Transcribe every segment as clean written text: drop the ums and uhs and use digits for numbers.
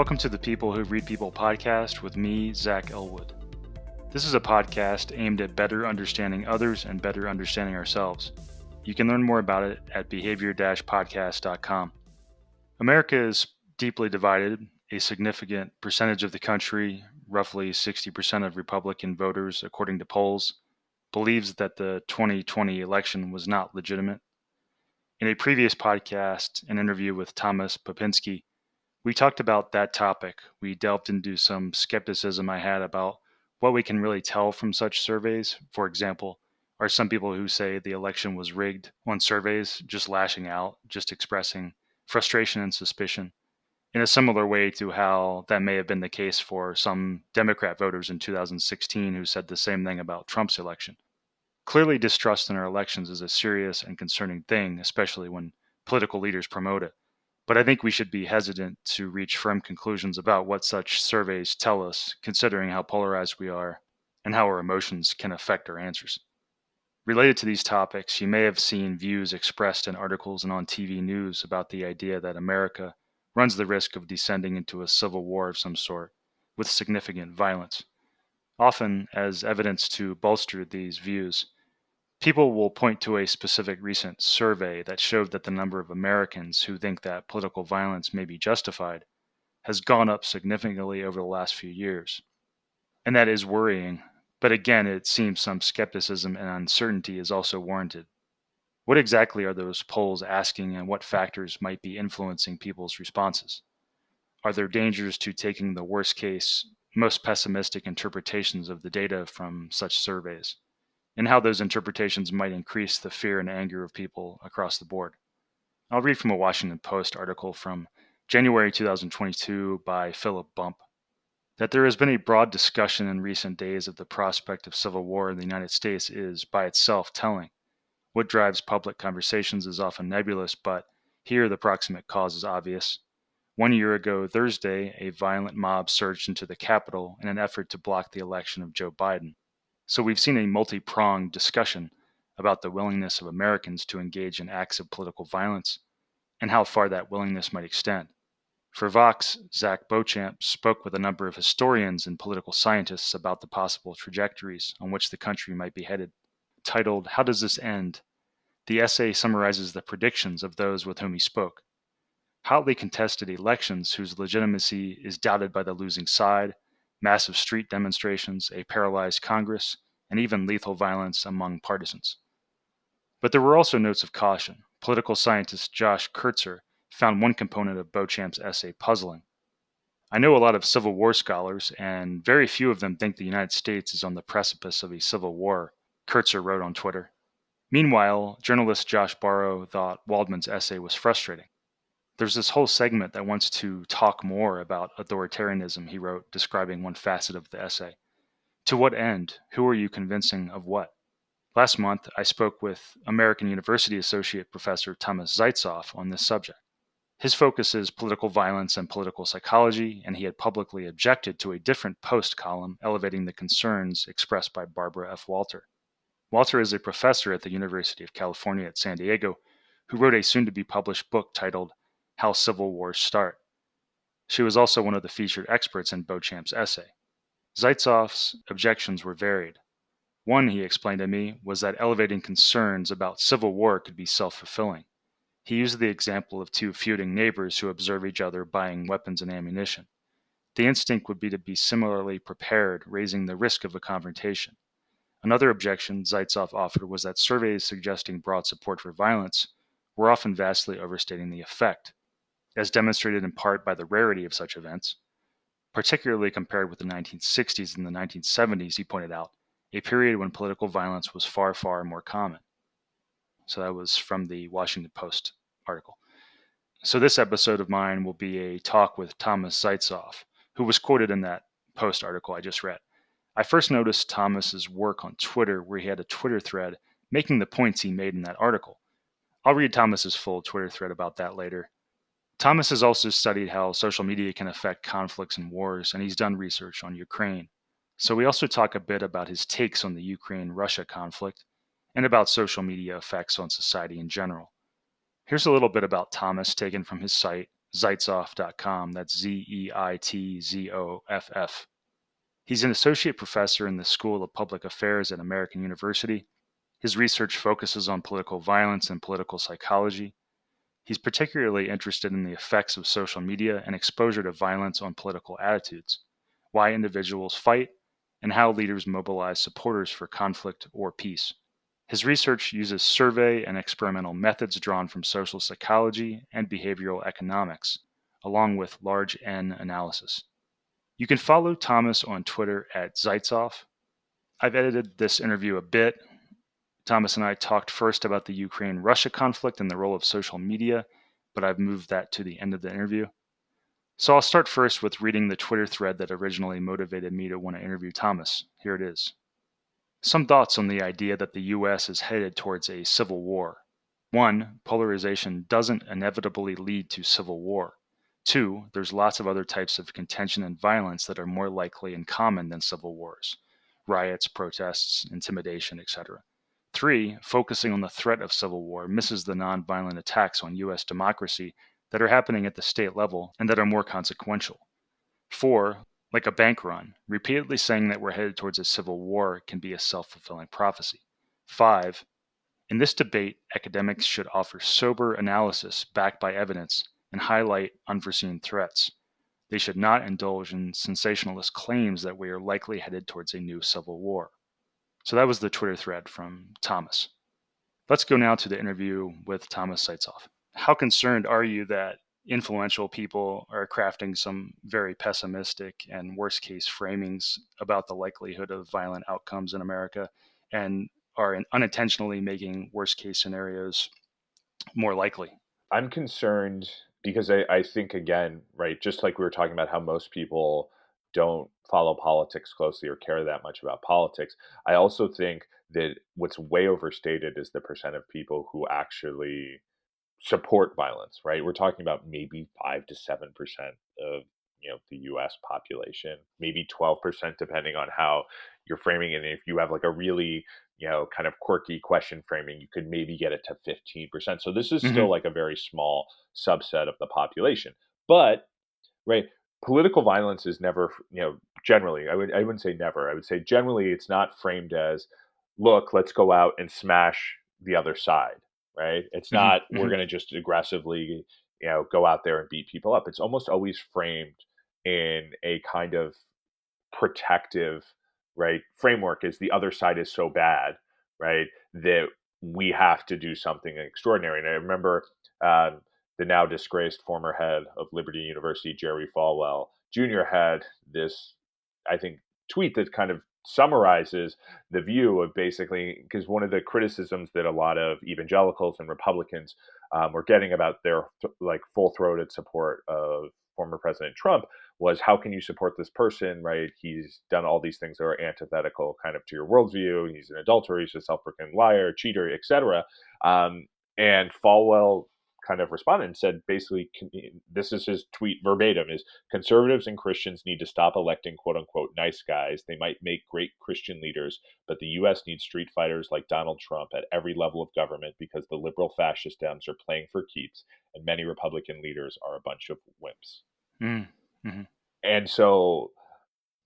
Welcome to the People Who Read People podcast with me, Zach Elwood. This is a podcast aimed at better understanding others and better understanding ourselves. You can learn more about it at behavior-podcast.com. America is deeply divided. A significant percentage of the country, roughly 60% of Republican voters, according to polls, believes that the 2020 election was not legitimate. In a previous podcast, an interview with Thomas Popinski, we talked about that topic. We delved into some skepticism I had about what we can really tell from such surveys. For example, are some people who say the election was rigged on surveys just lashing out, just expressing frustration and suspicion, in a similar way to how that may have been the case for some Democrat voters in 2016 who said the same thing about Trump's election. Clearly, distrust in our elections is a serious and concerning thing, especially when political leaders promote it. But I think we should be hesitant to reach firm conclusions about what such surveys tell us, considering how polarized we are and how our emotions can affect our answers. Related to these topics, you may have seen views expressed in articles and on TV news about the idea that America runs the risk of descending into a civil war of some sort, with significant violence. Often, as evidence to bolster these views, people will point to a specific recent survey that showed that the number of Americans who think that political violence may be justified has gone up significantly over the last few years. And that is worrying, but again, it seems some skepticism and uncertainty is also warranted. What exactly are those polls asking, and what factors might be influencing people's responses? Are there dangers to taking the worst case, most pessimistic interpretations of the data from such surveys, and how those interpretations might increase the fear and anger of people across the board? I'll read from a Washington Post article from January 2022 by Philip Bump. That there has been a broad discussion in recent days of the prospect of civil war in the United States is, by itself, telling. What drives public conversations is often nebulous, but here the proximate cause is obvious. 1 year ago Thursday, a violent mob surged into the Capitol in an effort to block the election of Joe Biden. So we've seen a multi-pronged discussion about the willingness of Americans to engage in acts of political violence and how far that willingness might extend. For Vox, Zach Beauchamp spoke with a number of historians and political scientists about the possible trajectories on which the country might be headed. Titled, "How Does This End?" the essay summarizes the predictions of those with whom he spoke. Hotly contested elections whose legitimacy is doubted by the losing side, massive street demonstrations, a paralyzed Congress, and even lethal violence among partisans. But there were also notes of caution. Political scientist Josh Kurtzer found one component of Beauchamp's essay puzzling. I know a lot of Civil War scholars, and very few of them think the United States is on the precipice of a civil war, Kurtzer wrote on Twitter. Meanwhile, journalist Josh Barrow thought Waldman's essay was frustrating. There's this whole segment that wants to talk more about authoritarianism, he wrote, describing one facet of the essay. To what end? Who are you convincing of what? Last month, I spoke with American University Associate Professor Thomas Zeitzoff on this subject. His focus is political violence and political psychology, and he had publicly objected to a different Post column elevating the concerns expressed by Barbara F. Walter. Walter is a professor at the University of California at San Diego who wrote a soon-to-be-published book titled How Civil Wars Start. She was also one of the featured experts in Beauchamp's essay. Zeitzoff's objections were varied. One, he explained to me, was that elevating concerns about civil war could be self-fulfilling. He used the example of two feuding neighbors who observe each other buying weapons and ammunition. The instinct would be to be similarly prepared, raising the risk of a confrontation. Another objection Zeitzoff offered was that surveys suggesting broad support for violence were often vastly overstating the effect, as demonstrated in part by the rarity of such events. Particularly compared with the 1960s and the 1970s, he pointed out, a period when political violence was far, far more common. So that was from the Washington Post article. So this episode of mine will be a talk with Thomas Zeitzoff, who was quoted in that Post article I just read. I first noticed Thomas's work on Twitter, where he had a Twitter thread making the points he made in that article. I'll read Thomas's full Twitter thread about that later. Thomas has also studied how social media can affect conflicts and wars, and he's done research on Ukraine. So we also talk a bit about his takes on the Ukraine-Russia conflict and about social media effects on society in general. Here's a little bit about Thomas taken from his site, Zeitzoff.com. That's Zeitzoff. He's an associate professor in the School of Public Affairs at American University. His research focuses on political violence and political psychology. He's particularly interested in the effects of social media and exposure to violence on political attitudes, why individuals fight, and how leaders mobilize supporters for conflict or peace. His research uses survey and experimental methods drawn from social psychology and behavioral economics, along with large N analysis. You can follow Thomas on Twitter at Zeitzoff. I've edited this interview a bit. Thomas and I talked first about the Ukraine-Russia conflict and the role of social media, but I've moved that to the end of the interview. So I'll start first with reading the Twitter thread that originally motivated me to want to interview Thomas. Here it is. Some thoughts on the idea that the U.S. is headed towards a civil war. 1. Polarization doesn't inevitably lead to civil war. 2. There's lots of other types of contention and violence that are more likely and common than civil wars. Riots, protests, intimidation, etc. 3. Focusing on the threat of civil war misses the nonviolent attacks on U.S. democracy that are happening at the state level and that are more consequential. 4. Like a bank run, repeatedly saying that we're headed towards a civil war can be a self-fulfilling prophecy. 5. In this debate, academics should offer sober analysis backed by evidence and highlight unforeseen threats. They should not indulge in sensationalist claims that we are likely headed towards a new civil war. So that was the Twitter thread from Thomas. Let's go now to the interview with Thomas Zeitzoff. How concerned are you that influential people are crafting some very pessimistic and worst case framings about the likelihood of violent outcomes in America and are unintentionally making worst case scenarios more likely? I'm concerned because I think, again, right, just like we were talking about how most people don't follow politics closely or care that much about politics, I also think that what's way overstated is the percent of people who actually support violence, right? We're talking about maybe 5 to 7% of the U.S. population, maybe 12%, depending on how you're framing it. And if you have like a really kind of quirky question framing, you could maybe get it to 15%. So this is Mm-hmm. still like a very small subset of the population. But right, political violence is never, generally, I wouldn't say never. I would say generally it's not framed as, look, let's go out and smash the other side, right? It's not Mm-hmm. we're Mm-hmm. going to just aggressively, go out there and beat people up. It's almost always framed in a kind of protective, right, framework. Is the other side is so bad, right, that we have to do something extraordinary. And I remember the now disgraced former head of Liberty University, Jerry Falwell Jr., had this, I think, tweet that kind of summarizes the view of basically, because one of the criticisms that a lot of evangelicals and Republicans were getting about their like full-throated support of former President Trump was, how can you support this person, right? He's done all these things that are antithetical kind of to your worldview. He's an adulterer, he's a self-proclaimed liar, cheater, etc. And Falwell kind of responded and said, basically, this is his tweet verbatim, is conservatives and Christians need to stop electing quote unquote nice guys. They might make great Christian leaders, but the U.S. needs street fighters like Donald Trump at every level of government because the liberal fascist Dems are playing for keeps and many Republican leaders are a bunch of wimps. Mm-hmm. And so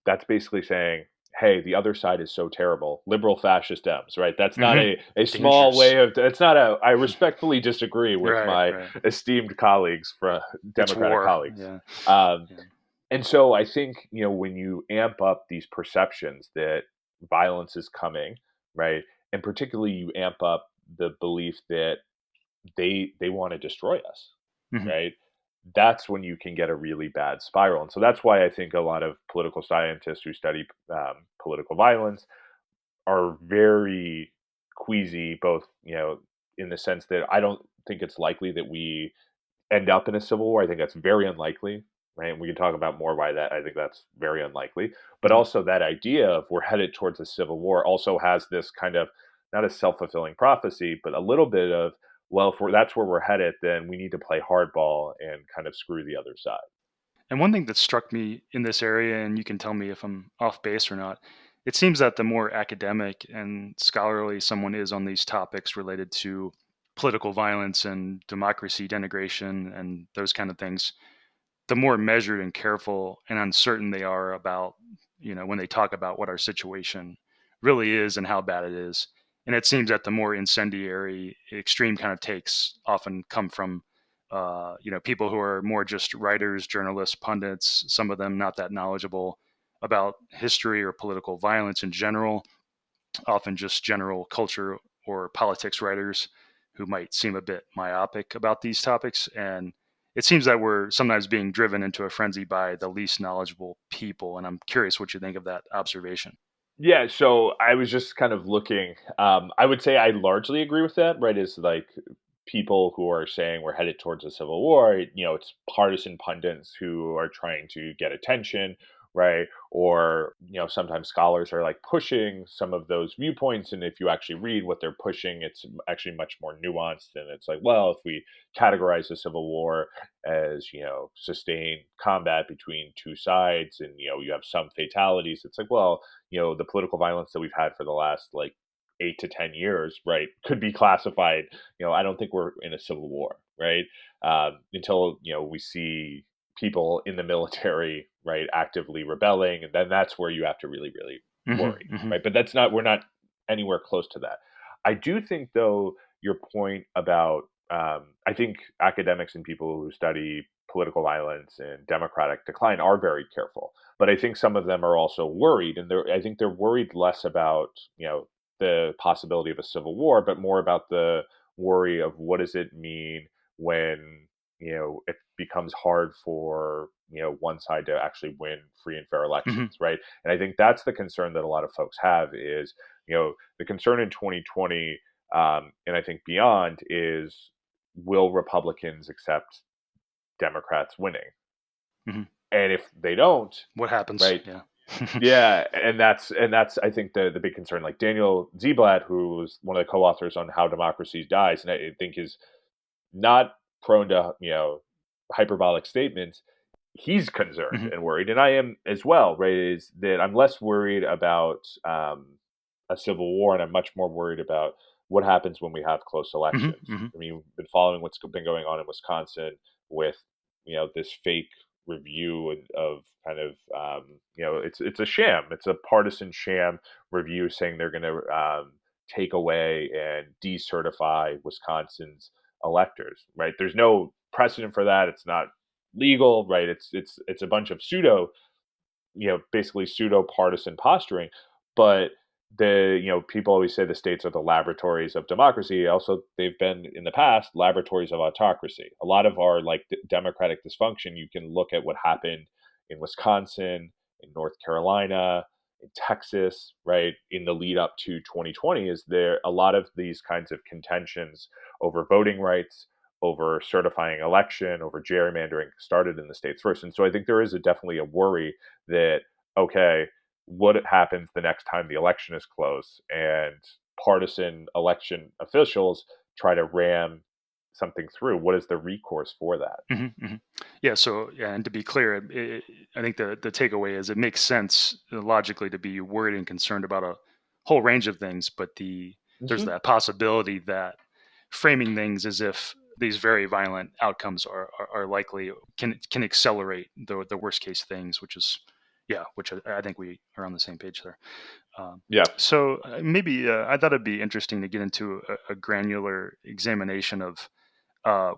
that's basically saying, hey, the other side is so terrible. Liberal fascist Dems, right? That's not Mm-hmm. a small Dangerous. way of, it's not a, I respectfully disagree with Right, my right. esteemed colleagues, It's Democratic war. colleagues. Yeah. Um, Yeah. and so I think, when you amp up these perceptions that violence is coming, right? And particularly you amp up the belief that they want to destroy us, Mm-hmm. right? That's when you can get a really bad spiral. And so that's why I think a lot of political scientists who study political violence are very queasy, both, in the sense that I don't think it's likely that we end up in a civil war. I think that's very unlikely, right? And we can talk about more why that I think that's very unlikely. But Mm-hmm. also that idea of we're headed towards a civil war also has this kind of, not a self-fulfilling prophecy, but a little bit of, well, if that's where we're headed, then we need to play hardball and kind of screw the other side. And one thing that struck me in this area, and you can tell me if I'm off base or not, it seems that the more academic and scholarly someone is on these topics related to political violence and democracy denigration and those kind of things, the more measured and careful and uncertain they are about, when they talk about what our situation really is and how bad it is. And it seems that the more incendiary, extreme kind of takes often come from, people who are more just writers, journalists, pundits, some of them not that knowledgeable about history or political violence in general, often just general culture or politics writers who might seem a bit myopic about these topics. And it seems that we're sometimes being driven into a frenzy by the least knowledgeable people. And I'm curious what you think of that observation. Yeah, so I was just kind of looking. I would say I largely agree with that, right? Is like people who are saying we're headed towards a civil war, it's partisan pundits who are trying to get attention, right? Or, sometimes scholars are like pushing some of those viewpoints. And if you actually read what they're pushing, it's actually much more nuanced. And it's like, well, if we categorize the civil war as, sustained combat between two sides and, you have some fatalities, it's like, well, the political violence that we've had for the last like 8 to 10 years, right, could be classified. I don't think we're in a civil war, right? Until we see people in the military, right, actively rebelling, and then that's where you have to really, really worry, Mm-hmm, mm-hmm, right? But we're not anywhere close to that. I do think, though, your point about I think academics and people who study political violence and democratic decline are very careful, but I think some of them are also worried, and I think they're worried less about the possibility of a civil war, but more about the worry of what does it mean when it becomes hard for one side to actually win free and fair mm-hmm, elections, right? And I think that's the concern that a lot of folks have is the concern in 2020, and I think beyond, is will Republicans accept Democrats winning? mm-hmm. And if they don't, What happens? right? Yeah. Yeah, and that's I think the big concern. Like Daniel Ziblatt, who was one of the co-authors on How Democracy Dies, and I think is not prone to hyperbolic statements. He's concerned Mm-hmm, and worried, and I am as well. Right? Is that I'm less worried about a civil war, and I'm much more worried about what happens when we have close mm-hmm, elections. mm-hmm, I mean, we've been following what's been going on in Wisconsin with this fake review of kind of it's a sham. It's a partisan sham review saying they're going to take away and decertify Wisconsin's electors. Right? There's no precedent for that. It's not legal. Right? It's a bunch of basically pseudo partisan posturing. But people always say the states are the laboratories of democracy. Also, they've been in the past laboratories of autocracy. A lot of our like democratic dysfunction, you can look at what happened in Wisconsin, in North Carolina, in Texas, right, in the lead up to 2020. Is there a lot of these kinds of contentions over voting rights, over certifying election, over gerrymandering started in the states first. And so I think there is definitely a worry that, okay, what happens the next time the election is close and partisan election officials try to ram something through? What is the recourse for that? mm-hmm, mm-hmm. Yeah. So, yeah, and to be clear, I think the takeaway is it makes sense logically to be worried and concerned about a whole range of things, but there's Hmm. that possibility that framing things as if these very violent outcomes are likely can accelerate the worst case things, which I think we are on the same page there. Um, Yeah. so maybe I thought it'd be interesting to get into a granular examination of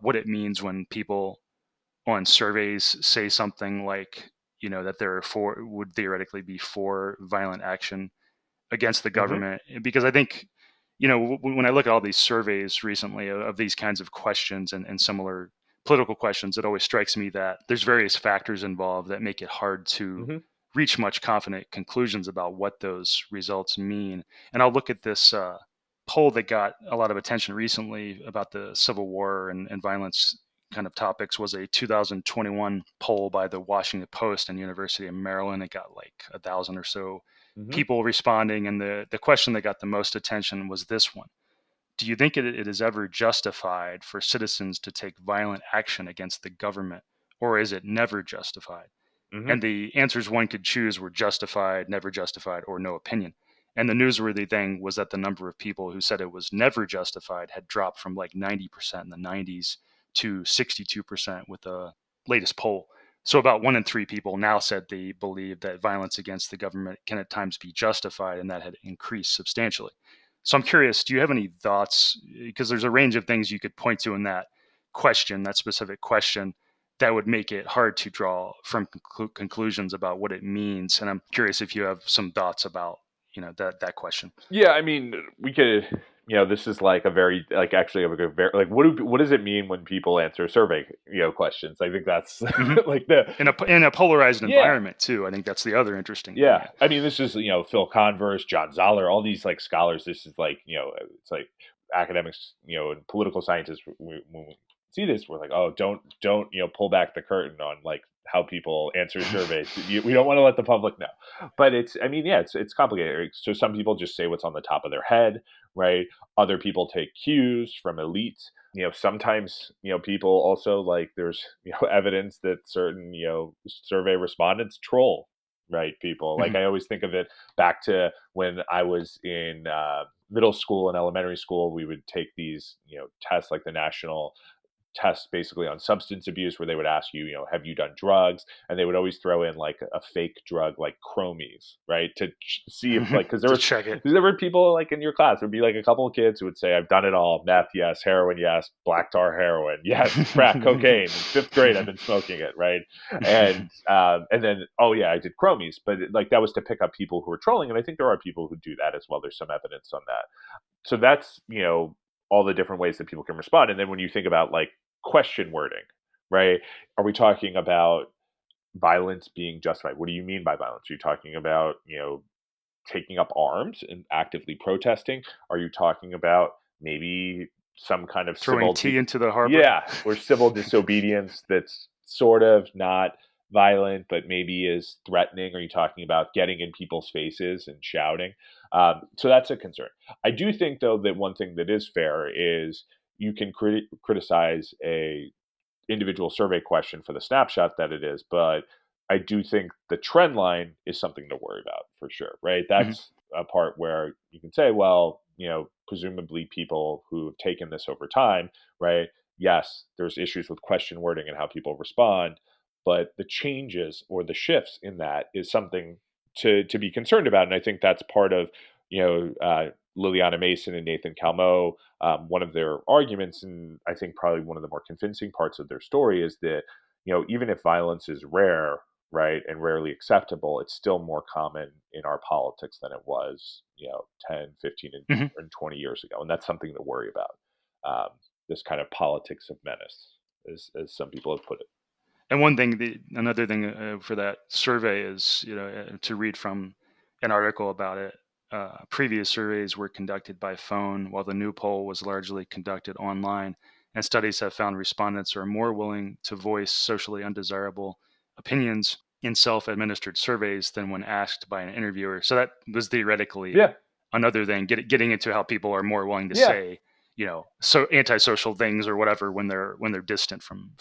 what it means when people on surveys say something like, that they're for would theoretically be for violent action against the Hmm. government. Because I think, when I look at all these surveys recently of these kinds of questions and similar political questions, it always strikes me that there's various factors involved that make it hard to Hmm. reach much confident conclusions about what those results mean. And I'll look at this poll that got a lot of attention recently about the Civil War and violence kind of topics. Was a 2021 poll by the Washington Post and University of Maryland. It got like 1,000 or so Hmm. people responding, and the question that got the most attention was this one: do you think it is ever justified for citizens to take violent action against the government, or is it never justified? Hmm. And the answers one could choose were justified, never justified, or no opinion. And the newsworthy thing was that the number of people who said it was never justified had dropped from like 90% in the 90s to 62% with the latest poll. So about 1 in 3 people now said they believe that violence against the government can at times be justified, and that had increased substantially. So I'm curious, do you have any thoughts? Because there's a range of things you could point to in that question, that specific question, that would make it hard to draw from conclusions about what it means. And I'm curious if you have some thoughts about that question. Yeah, I mean, we could, this is like a very, like, actually, like a very, like, what does it mean when people answer survey, questions? I think that's Hmm. like the, In a polarized yeah, environment too. I think that's the other interesting thing. yeah. I mean, this is, Phil Converse, John Zoller, all these like scholars. This is like, it's like academics, and political scientists. When we see this, we're like, oh, don't, pull back the curtain on like how people answer surveys. We don't want to let the public know. But it's, I mean, yeah, it's complicated. So some people just say what's on the top of their head, right? Other people take cues from elites. Sometimes, people also like there's, evidence that certain, survey respondents troll, right, people. Like Mhm. I always think of it back to when I was in middle school and elementary school. We would take these, tests like the national tests basically on substance abuse, where they would ask you, have you done drugs? And they would always throw in like a fake drug like chromies, right? To see if like, because To check it. there were people like in your class, there'd be like a couple of kids who would say, I've done it all: meth, yes; heroin, yes; black tar heroin, yes; crack cocaine. In fifth grade, I've been smoking it, right? And then, oh yeah, I did chromies. But like that was to pick up people who were trolling. And I think there are people who do that as well. There's some evidence on that. So that's, all the different ways that people can respond. And then when you think about like question wording, right? Are we talking about violence being justified? What do you mean by violence? Are you talking about, taking up arms and actively protesting? Are you talking about maybe some kind of Throwing civil, tea into the harbor. yeah, or civil disobedience that's sort of not violent, but maybe is threatening? Are you talking about getting in people's faces and shouting? So that's a concern. I do think, though, that one thing that is fair is you can criticize a individual survey question for the snapshot that it is, but I do think the trend line is something to worry about for sure, right? Mhm. That's a part where you can say, well, presumably people who've taken this over time, right? Yes, there's issues with question wording and how people respond, but the changes or the shifts in that is something to be concerned about. And I think that's part of, Liliana Mason and Nathan Calmo. One of their arguments, and I think probably one of the more convincing parts of their story, is that, even if violence is rare, right, and rarely acceptable, it's still more common in our politics than it was, 10, 15, Mhm. and 20 years ago. And that's something to worry about. This kind of politics of menace, as some people have put it. And another thing for that survey is, to read from an article about it. Previous surveys were conducted by phone, while the new poll was largely conducted online. And studies have found respondents are more willing to voice socially undesirable opinions in self-administered surveys than when asked by an interviewer. So that was theoretically Yeah. another thing, getting into how people are more willing to Yeah. say, so antisocial things or whatever when they're distant from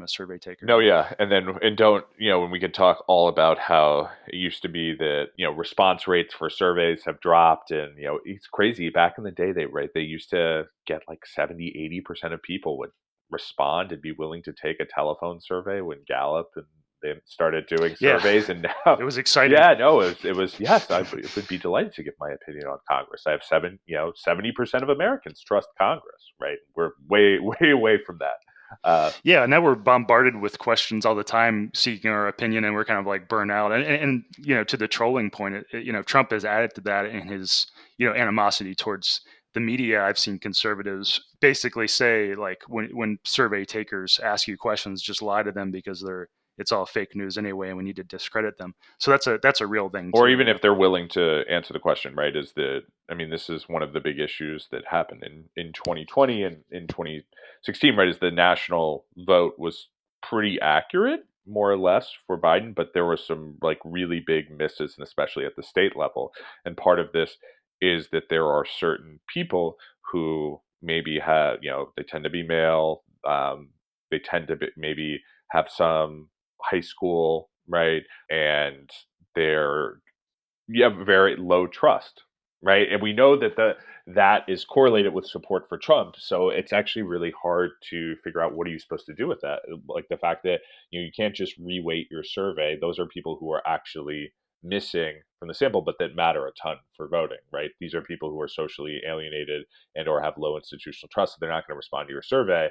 a survey taker. No, yeah. And don't, when we could talk all about how it used to be that, response rates for surveys have dropped. And, it's crazy. Back in the day, they used to get like 70, 80% of people would respond and be willing to take a telephone survey when Gallup and they started doing Yeah, surveys. And now, it was exciting. yeah, no, it was, yes, I would be delighted to give my opinion on Congress. I have 70% of Americans trust Congress, right? We're way, way away from that. Yeah, now we're bombarded with questions all the time seeking our opinion, and we're kind of like burnt out. And to the trolling point, Trump has added to that in his animosity towards the media. I've seen conservatives basically say, like, when survey takers ask you questions, just lie to them because it's all fake news anyway, and we need to discredit them. So that's a real thing Or too. even if they're willing to answer the question, right? I mean, this is one of the big issues that happened in 2020 and in 2016, right? Is the national vote was pretty accurate, more or less, for Biden, but there were some like really big misses, and especially at the state level. And part of this is that there are certain people who maybe have, they tend to be male, they tend to maybe have some high school, right? And they're you have very low trust, right? And we know that that is correlated with support for Trump. So it's actually really hard to figure out what are you supposed to do with that. Like the fact that you can't just reweight your survey. Those are people who are actually missing from the sample, but that matter a ton for voting, right? These are people who are socially alienated and or have low institutional trust. So they're not going to respond to your survey.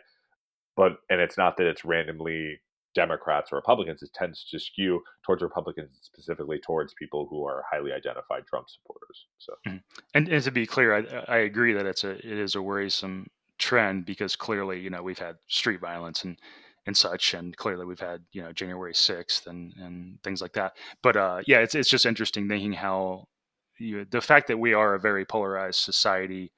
And it's not that it's randomly Democrats or Republicans. It tends to skew towards Republicans, specifically towards people who are highly identified Trump supporters. So, Mhm. And to be clear, I agree that it is a worrisome trend because clearly, we've had street violence and such, and clearly we've had, January 6th and things like that. But yeah, it's just interesting thinking how the fact that we are a very polarized society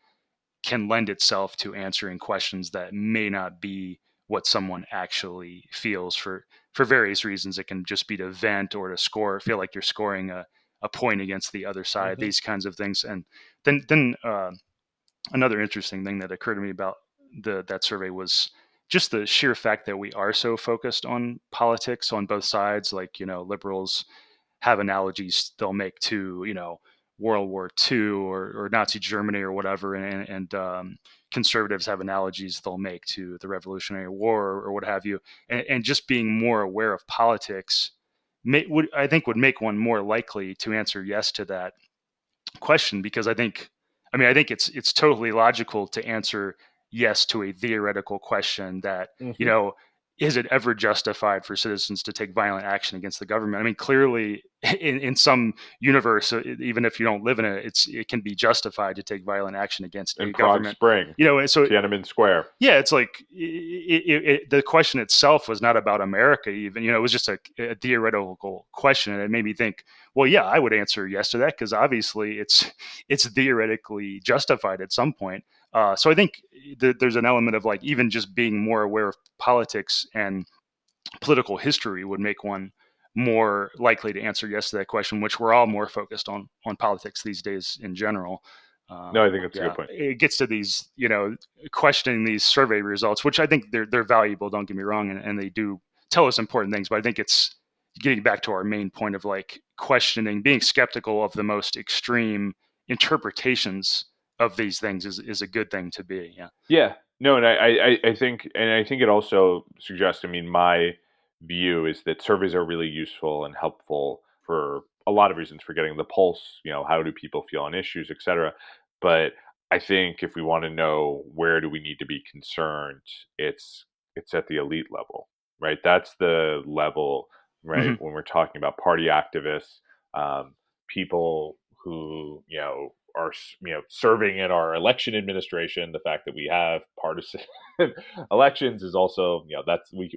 can lend itself to answering questions that may not be what someone actually feels for various reasons. It can just be to vent or to feel like you're scoring a point against the other side, mm-hmm. these kinds of things. And then another interesting thing that occurred to me about that survey was just the sheer fact that we are so focused on politics on both sides. Like, liberals have analogies they'll make to, World War II or Nazi Germany or whatever, and conservatives have analogies they'll make to the Revolutionary War or what have you, and just being more aware of politics I think would make one more likely to answer yes to that question, because I think it's totally logical to answer yes to a theoretical question that, Mm-hmm. is it ever justified for citizens to take violent action against the government? I mean, clearly, in some universe, even if you don't live in it, it can be justified to take violent action against In a Prague government. Spring, And so Tiananmen Square. yeah, it's like the question itself was not about America. Even, it was just a theoretical question, and it made me think. Well, yeah, I would answer yes to that because obviously it's theoretically justified at some point. So I think there's an element of like even just being more aware of politics and political history would make one more likely to answer yes to that question, which we're all more focused on politics these days in general. No, I think that's a Yeah, good point. it gets to these, questioning these survey results, which I think they're valuable. Don't get me wrong, and they do tell us important things. But I think it's getting back to our main point of like questioning, being skeptical of the most extreme interpretations of these things is a good thing to be. Yeah. Yeah, no, and I think it also suggests. I mean, my view is that surveys are really useful and helpful for a lot of reasons for getting the pulse. How do people feel on issues, etc. But I think if we want to know where do we need to be concerned, it's at the elite level, right? That's the level, right? Hmm. When we're talking about party activists, people who are serving in our election administration. The fact that we have partisan elections is also that's we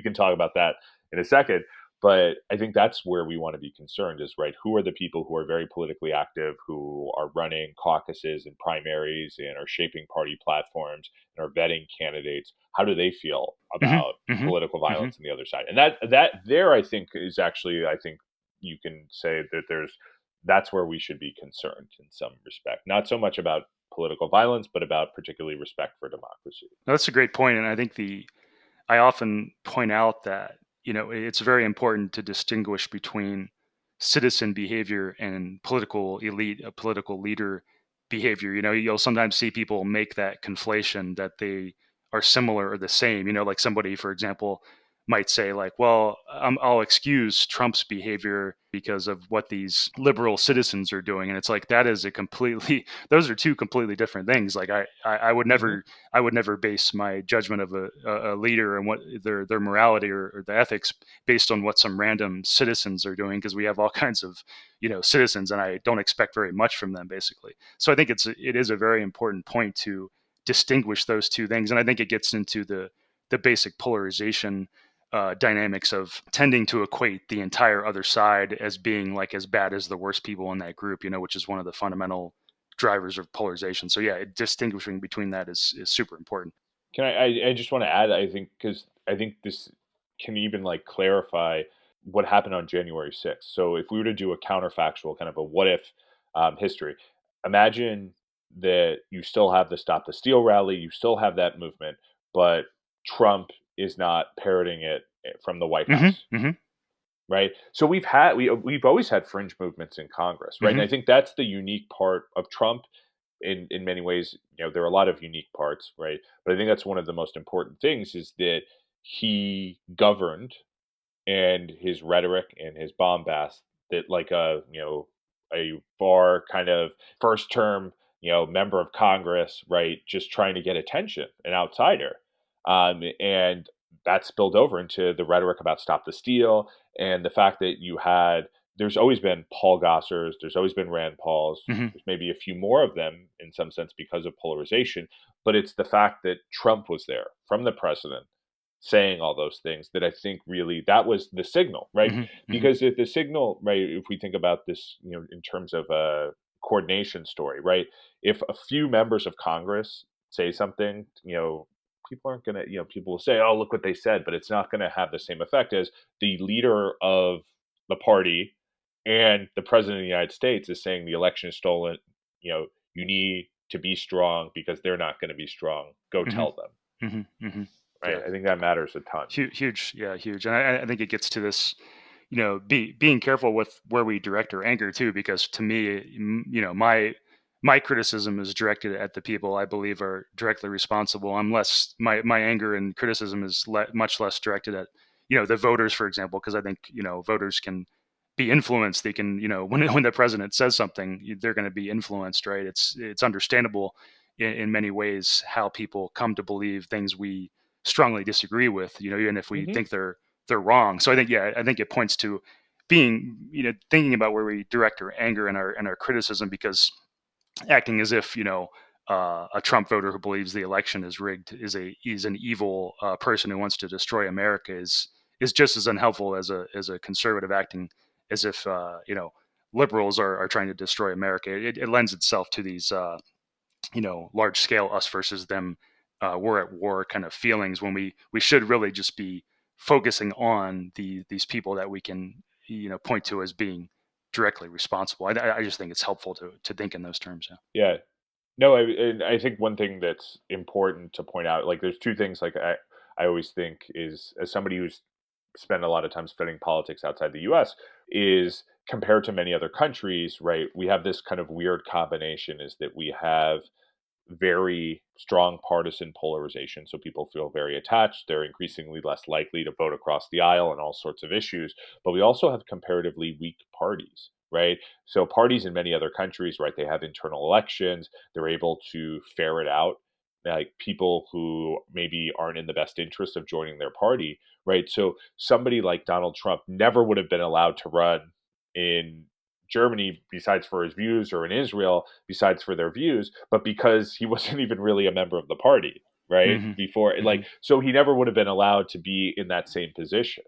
can talk about that in a second. But I think that's where we want to be concerned is right. Who are the people who are very politically active, who are running caucuses and primaries and are shaping party platforms and are vetting candidates? How do they feel Hmm. about Hmm. political Hmm. violence on the other side? And that there, I think, is actually, I think you can say that that's where we should be concerned in some respect. Not so much about political violence, but about particularly respect for democracy. That's a great point, and I think I often point out that, it's very important to distinguish between citizen behavior and political elite, a political leader behavior. You'll sometimes see people make that conflation that they are similar or the same. Like somebody, for example, might say like, well, I'll excuse Trump's behavior because of what these liberal citizens are doing. And it's like, that is those are two completely different things. Like I would Mm-hmm. never base my judgment of a leader and what their morality or the ethics based on what some random citizens are doing, because we have all kinds of citizens, and I don't expect very much from them, basically. So I think it is a very important point to distinguish those two things, and I think it gets into the basic polarization dynamics of tending to equate the entire other side as being like as bad as the worst people in that group, which is one of the fundamental drivers of polarization. So yeah, distinguishing between that is super important. Can I just want to add, I think, because I think this can even like clarify what happened on January 6th. So if we were to do a counterfactual kind of a what if history, imagine that you still have the Stop the Steal rally, you still have that movement, but Trump is not parroting it from the White Hmm. House, Hmm. right? So we've always had fringe movements in Congress, right? And I Hmm. think that's the unique part of Trump. In many ways, there are a lot of unique parts, right? But I think that's one of the most important things is that he governed, and his rhetoric and his bombast, that like a far kind of first term member of Congress, right, just trying to get attention, an outsider, and that spilled over into the rhetoric about stop the steal, and the fact that there's always been Paul Gossers, there's always been Rand Pauls, Hmm. there's maybe a few more of them in some sense because of polarization, but it's the fact that Trump was there from the president saying all those things that I think really that was the signal, right? Hmm. Hmm. Because if the signal, right, if we think about this, in terms of a coordination story, right? If a few members of Congress say something, people aren't going to, people will say, oh, look what they said, but it's not going to have the same effect as the leader of the party and the president of the United States is saying the election is stolen. You need to be strong because they're not going to be strong. Go Hmm. tell them, Hmm. Hmm. right? Yeah. I think that matters a ton. Huge, yeah, huge. And I think it gets to this, being careful with where we direct our anger too, because to me, my criticism is directed at the people I believe are directly responsible. Unless my anger and criticism is much less directed at, the voters, for example, because I think voters can be influenced. They can, when the president says something, they're going to be influenced, right? It's understandable in many ways how people come to believe things we strongly disagree with, even if we Hmm. think they're wrong. So I think, yeah, I think it points to being, thinking about where we direct our anger and our criticism, because acting as if, a Trump voter who believes the election is rigged is an evil person who wants to destroy America is just as unhelpful as a conservative acting as if liberals are trying to destroy America. It lends itself to these large scale us versus them, we're at war kind of feelings, when we should really just be focusing on these people that we can point to as being directly responsible. I just think it's helpful to think in those terms. Yeah. Yeah. No, and I think one thing that's important to point out, like there's two things like I always think is, as somebody who's spent a lot of time studying politics outside the US, is compared to many other countries, right? We have this kind of weird combination is that we have very strong partisan polarization. So people feel very attached. They're increasingly less likely to vote across the aisle on all sorts of issues. But we also have comparatively weak parties, right? So parties in many other countries, right, they have internal elections. They're able to ferret out like people who maybe aren't in the best interest of joining their party, right? So somebody like Donald Trump never would have been allowed to run in Germany besides for his views, or in Israel besides for their views, but because he wasn't even really a member of the party, right? Hmm. Before, Hmm. like, so he never would have been allowed to be in that same position.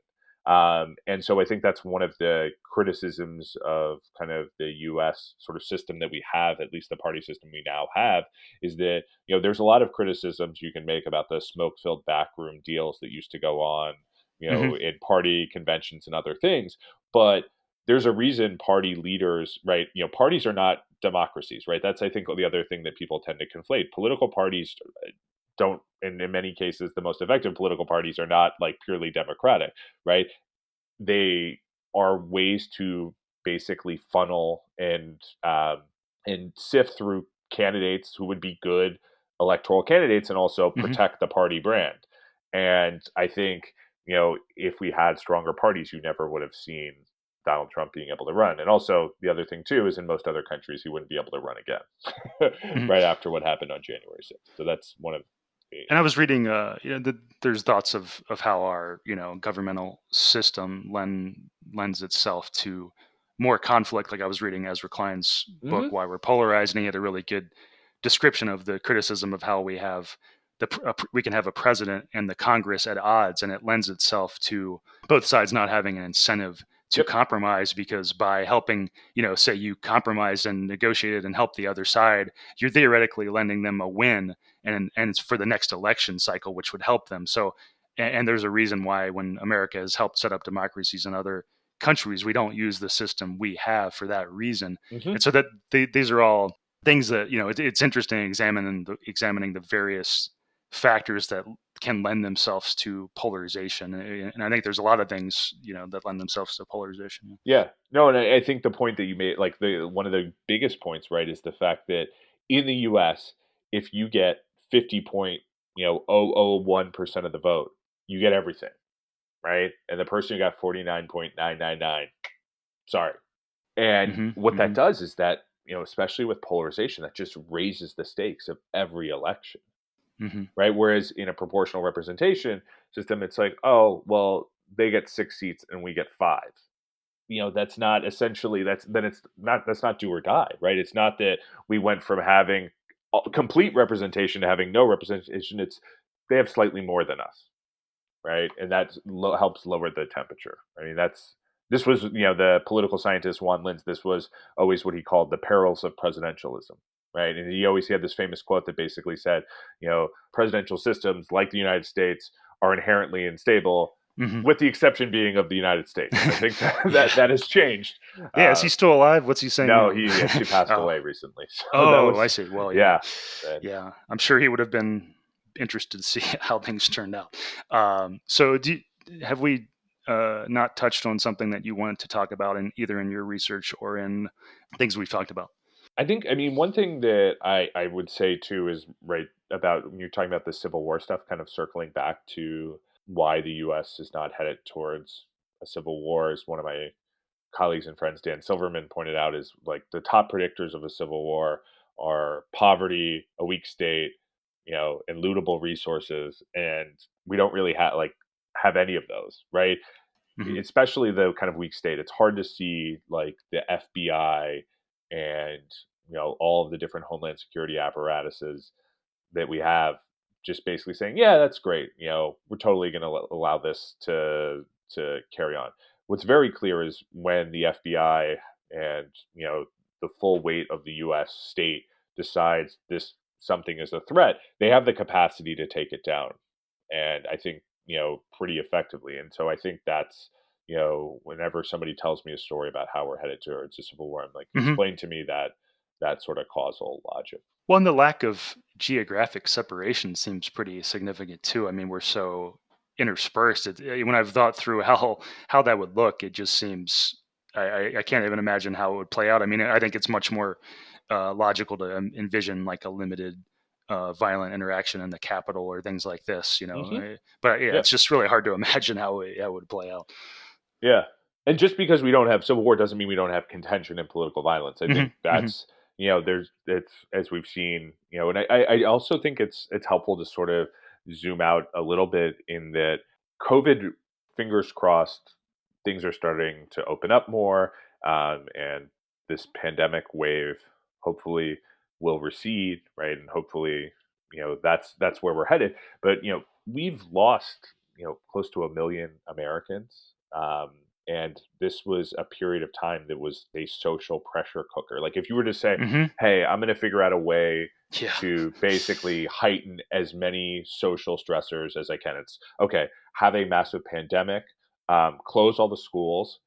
And so I think that's one of the criticisms of kind of the US sort of system that we have, at least the party system we now have, is that, there's a lot of criticisms you can make about the smoke filled backroom deals that used to go on, Hmm. in party conventions and other things. But there's a reason party leaders, right? Parties are not democracies, right? That's, I think, the other thing that people tend to conflate. Political parties don't, and in many cases, the most effective political parties are not like purely democratic, right? They are ways to basically funnel and sift through candidates who would be good electoral candidates and also Hmm. protect the party brand. And I think, if we had stronger parties, you never would have seen Donald Trump being able to run. And also the other thing too is in most other countries he wouldn't be able to run again Hmm. right after what happened on January 6th. So that's one of the And I was reading, there's thoughts of how our, governmental system lends itself to more conflict. Like I was reading Ezra Klein's book, Mhm. Why We're Polarized, and he had a really good description of the criticism of how we have we can have a president and the Congress at odds, and it lends itself to both sides not having an incentive to Yep. compromise, because by helping, say you compromise and negotiated and help the other side, you're theoretically lending them a win, and it's for the next election cycle, which would help them. So, and there's a reason why when America has helped set up democracies in other countries, we don't use the system we have for that reason. And Mhm. so that these are all things that it's interesting examining the various factors that can lend themselves to polarization. And I think there's a lot of things, that lend themselves to polarization. Yeah. No, and I think the point that you made, like the one of the biggest points, right, is the fact that in the US, if you get 50.001% of the vote, you get everything, right? And the person who got 49.999, sorry. And Mm-hmm, what that mm-hmm, does is that, especially with polarization, that just raises the stakes of every election, mm-hmm. right? Whereas in a proportional representation system, it's like, oh, well, they get 6 seats and we get 5. That's not essentially that's not do or die, right? It's not that we went from having complete representation to having no representation. It's they have slightly more than us, right? And that helps lower the temperature. I mean, this was the political scientist Juan Linz. This was always what he called the perils of presidentialism, right? And he always had this famous quote that basically said, presidential systems like the United States are inherently unstable, Mm-hmm. with the exception being of the United States. I think Yeah. that has changed. Yeah. Is he still alive? What's he saying No, now? he actually passed Oh, away recently. So that oh, I was, see. Well, yeah. yeah. And Yeah. I'm sure he would have been interested to see how things turned out. So have we not touched on something that you wanted to talk about in either in your research or in things we've talked about? I mean, one thing that I would say too is right about when you're talking about the Civil War stuff, kind of circling back to why the U.S. is not headed towards a civil war, is one of my colleagues and friends, Dan Silverman, pointed out is like the top predictors of a civil war are poverty, a weak state, and lootable resources, and we don't really have any of those, right? Mm-hmm. Especially the kind of weak state. It's hard to see like the FBI and all of the different homeland security apparatuses that we have just basically saying, yeah, that's great. We're totally going to allow this to carry on. What's very clear is when the FBI and the full weight of the U.S. state decides this something is a threat, they have the capacity to take it down, and I think pretty effectively. And so I think that's whenever somebody tells me a story about how we're headed towards a civil war, I'm like, Mm-hmm. explain to me that sort of causal logic. Well, and the lack of geographic separation seems pretty significant too. I mean, we're so interspersed. When I've thought through how that would look, it just seems I can't even imagine how it would play out. I mean, I think it's much more logical to envision like a limited violent interaction in the Capitol or things like this. Hmm. But yeah, Yeah. it's just really hard to imagine how it would play out. Yeah. And just because we don't have civil war doesn't mean we don't have contention and political violence. I Hmm. think Hmm. that's, there's, it's, as we've seen, and I also think it's helpful to sort of zoom out a little bit in that COVID, fingers crossed, things are starting to open up more. And this pandemic wave hopefully will recede, right? And hopefully, that's where we're headed. But, we've lost, close to 1 million Americans. And this was a period of time that was a social pressure cooker. Like if you were to say, Hmm. hey, I'm going to figure out a way Yeah. to basically heighten as many social stressors as I can, it's okay, have a massive pandemic, close all the schools,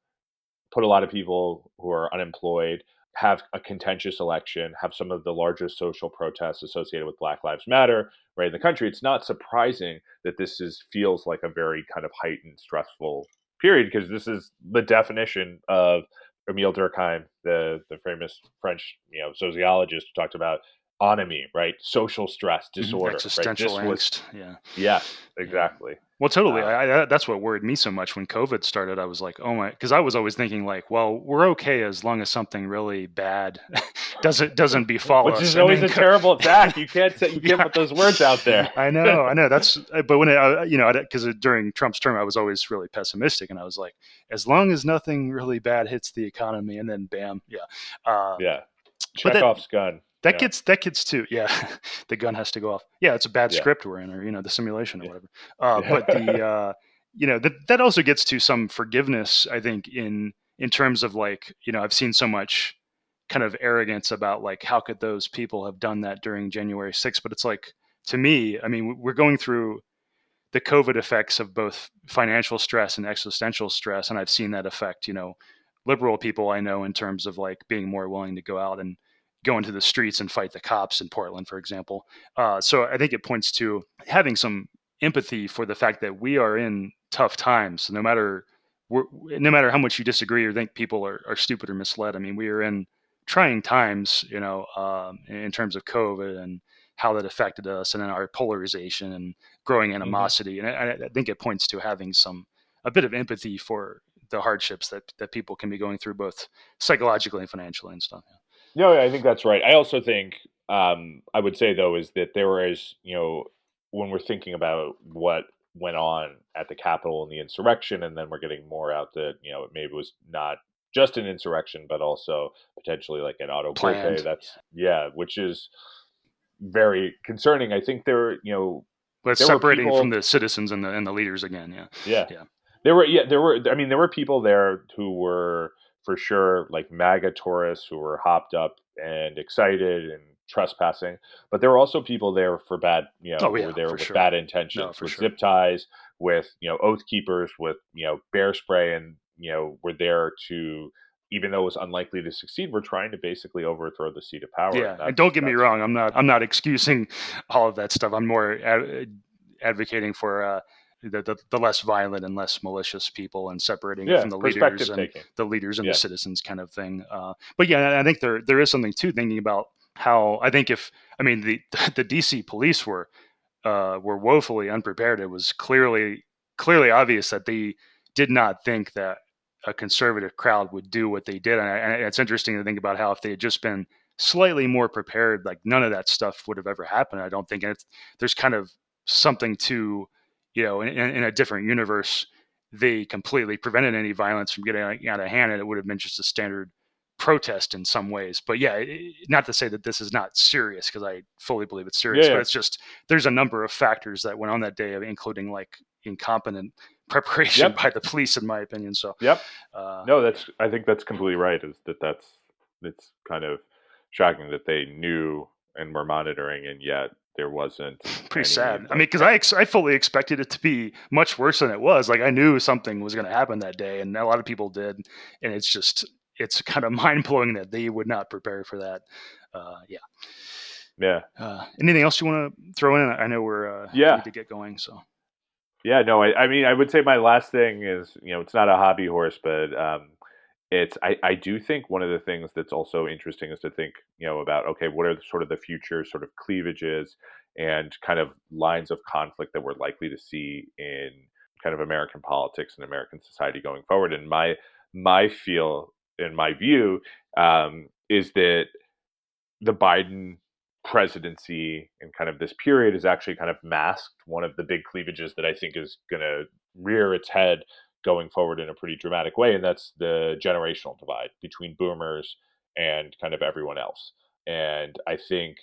put a lot of people who are unemployed, have a contentious election, have some of the largest social protests associated with Black Lives Matter right in the country. It's not surprising that feels like a very kind of heightened, stressful period, because this is the definition of Emile Durkheim, the famous French sociologist, who talked about ennui, right? Social stress Mhm. disorder, right? Existential This was angst. Yeah. yes, Yeah. exactly. Well, totally. Um, That's what worried me so much when COVID started. I was like, oh my, because I was always thinking like, well, we're okay as long as something really bad doesn't befall which us, is and always then a terrible attack. You can't yeah, put those words out there. I know. That's but when because during Trump's term, I was always really pessimistic, and I was like, as long as nothing really bad hits the economy, and then bam, yeah. Uh, Yeah, but that Chekhov's gun. that Yeah, gets too, yeah. The gun has to go off. Yeah, it's a bad yeah, script we're in, or the simulation or yeah, whatever. But yeah. that also gets to some forgiveness, I think, in terms of like I've seen so much kind of arrogance about like how could those people have done that during January 6th. But it's like, to me, I mean, we're going through the COVID effects of both financial stress and existential stress, and I've seen that affect liberal people I know in terms of like being more willing to go out and go into the streets and fight the cops in Portland, for example. So I think it points to having some empathy for the fact that we are in tough times, no matter how much you disagree or think people are stupid or misled. I mean, we are in trying times, in terms of COVID and how that affected us, and then our polarization and growing animosity. And I think it points to having a bit of empathy for the hardships that people can be going through, both psychologically and financially and stuff. No, I think that's right. I also think I would say though is that there is, when we're thinking about what went on at the Capitol and the insurrection, and then we're getting more out that maybe it was not just an insurrection, but also potentially like an auto golpe. That's which is very concerning. I think but it's separating from the citizens and the leaders again. Yeah. There were people there who were for sure like MAGA tourists who were hopped up and excited and trespassing, but there were also people there for bad, who were there with bad intentions, with zip ties, with oath keepers, with bear spray, and were there to, even though it was unlikely to succeed, we're trying to basically overthrow the seat of power. Yeah, and don't get me wrong, I'm not excusing all of that stuff. I'm more advocating for the less violent and less malicious people, and separating it from the leaders and the citizens kind of thing. But yeah, I think there is something to thinking about how the DC police were woefully unprepared. It was clearly obvious that they did not think that a conservative crowd would do what they did. And it's interesting to think about how if they had just been slightly more prepared, like none of that stuff would have ever happened, I don't think. And there's kind of something to, in a different universe, they completely prevented any violence from getting out of hand, and it would have been just a standard protest in some ways. But yeah, not to say that this is not serious, because I fully believe it's serious, but it's just, there's a number of factors that went on that day, including like incompetent preparation by the police, in my opinion. So I think that's completely right. It's kind of shocking that they knew and were monitoring, and yet there wasn't. Pretty sad. I mean, because I fully expected it to be much worse than it was. Like, I knew something was going to happen that day, and a lot of people did. And it's kind of mind blowing that they would not prepare for that. Anything else you want to throw in? I know we're need to get going. So. Yeah, no, I mean, I would say my last thing is, it's not a hobby horse, but I do think one of the things that's also interesting is to think, about, okay, what are sort of the future sort of cleavages and kind of lines of conflict that we're likely to see in kind of American politics and American society going forward. And my feel and my view is that the Biden presidency and kind of this period has actually kind of masked one of the big cleavages that I think is going to rear its head going forward in a pretty dramatic way, and that's the generational divide between boomers and kind of everyone else. And I think,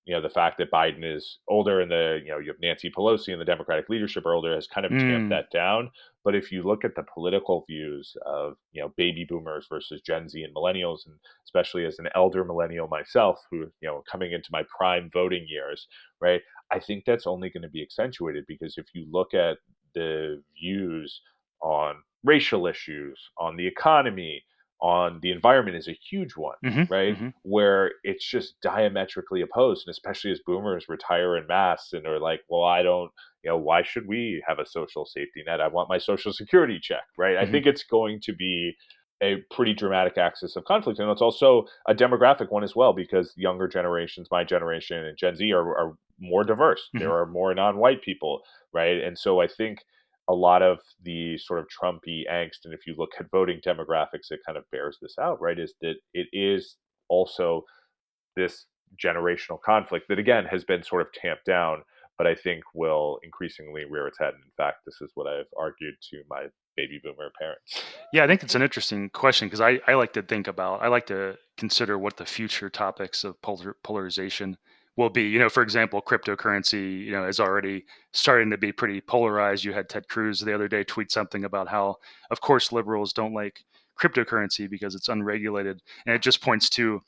the fact that Biden is older and you have Nancy Pelosi and the Democratic leadership are older has kind of tamped that down. But if you look at the political views of, baby boomers versus Gen Z and millennials, and especially as an elder millennial myself, who, coming into my prime voting years, right, I think that's only going to be accentuated, because if you look at the views on racial issues, on the economy, on the environment is a huge one, right? Where it's just diametrically opposed. And especially as boomers retire en masse and are like, well, I don't, why should we have a social safety net? I want my social security check, right? I think it's going to be a pretty dramatic axis of conflict. And it's also a demographic one as well, because younger generations, my generation and Gen Z are more diverse. There are more non-white people, right? And so I think a lot of the sort of Trumpy angst, and if you look at voting demographics, it kind of bears this out, right? Is that it is also this generational conflict that, again, has been sort of tamped down, but I think will increasingly rear its head. And in fact, this is what I've argued to my baby boomer parents. Yeah, I think it's an interesting question, because I like to consider what the future topics of polarization will be. For example, cryptocurrency, is already starting to be pretty polarized. You had Ted Cruz the other day tweet something about how, of course, liberals don't like cryptocurrency because it's unregulated, and it just points to,